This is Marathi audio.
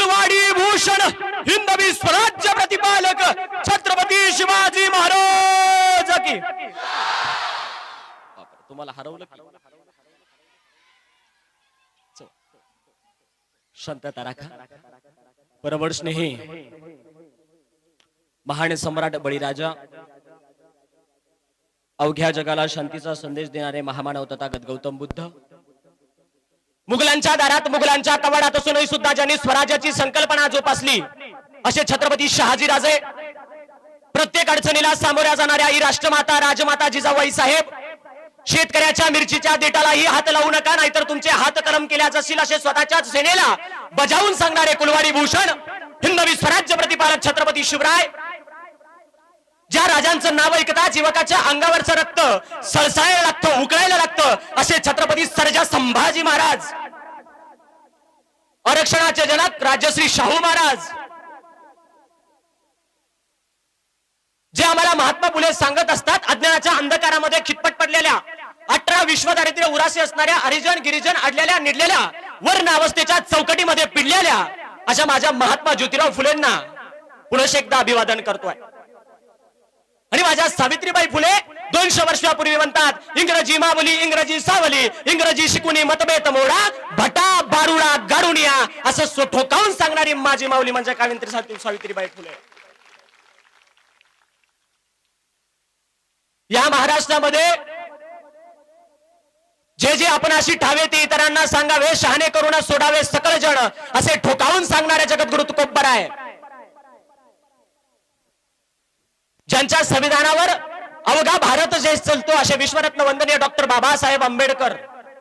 कुलवाडी भूषण हिंदवी स्वराज्य प्रतिपालक छत्रपती शिवाजी महाराज की। तुम्हाला हरवलं की? शांतता राखा. परवड स्नेही महान सम्राट बळीराजा, अवघ्या जगाला शांतीचा संदेश देणारे महामानव तथागत गौतम बुद्ध, मुघलांच्या दारात मुघलांच्या कवाडात असूनही सुद्धा ज्यांनी स्वराज्याची संकल्पना जोपासली असे छत्रपती शहाजीराजे, प्रत्येक अडचणीला सामोऱ्या जाणाऱ्या ही राष्ट्रमाता राजमाता जिजाबाई साहेब, शेतकऱ्याच्या मिरचीच्या देठालाही हात लावू नका नाहीतर तुमचे हात कलम केल्या जातील असे स्वतःच्याच सेनेला बजावून सांगणारे कुलवाडी भूषण हिंदवी स्वराज्य प्रतिपालक छत्रपती शिवराय, ज्या राजांचं नाव ऐकताच युवकाच्या अंगावरचं रक्त सळसळायला लागतं, उकळायला लागतं असे छत्रपती सर्जा संभाजी महाराज, आरक्षणाचे जनक राजश्री शाहू महाराज, जे आम्हाला महात्मा फुले सांगत असतात, अज्ञानाच्या अंधकारामध्ये खितपट पडलेल्या 18 विश्वदारिद्र्य उरासी असणाऱ्या हरिजन गिरिजन अडलेल्या निडलेल्या वर्ण अवस्थेच्या चौकटीमध्ये पिडलेल्या अशा माझ्या महात्मा ज्योतिराव फुलेंना पुनश एकदा अभिवादन करतोय. आणि माझ्या सावित्रीबाई फुले 200 वर्षापूर्वी म्हणतात, इंग्रजी मावली इंग्रजी सावली, इंग्रजी शिकुनी मतभेद मोडा, भटा बारुडा गारुनिया असं ठोकावून सांगणारी माझी माऊली म्हणजे काव्यंत्री सावित्रीबाई फुले. या महाराष्ट्रामध्ये जे जे आपण अशी ठावे ते इतरांना सांगावे, शहाणे करून सोडावे सकळ जण असे ठोकावून सांगणाऱ्या जगद्गुरु तुकोबराय, ज्यांच्या संविधानावर अवघा भारत जे चालतो असे विश्वरत्न वंदनीय डॉक्टर बाबासाहेब आंबेडकर,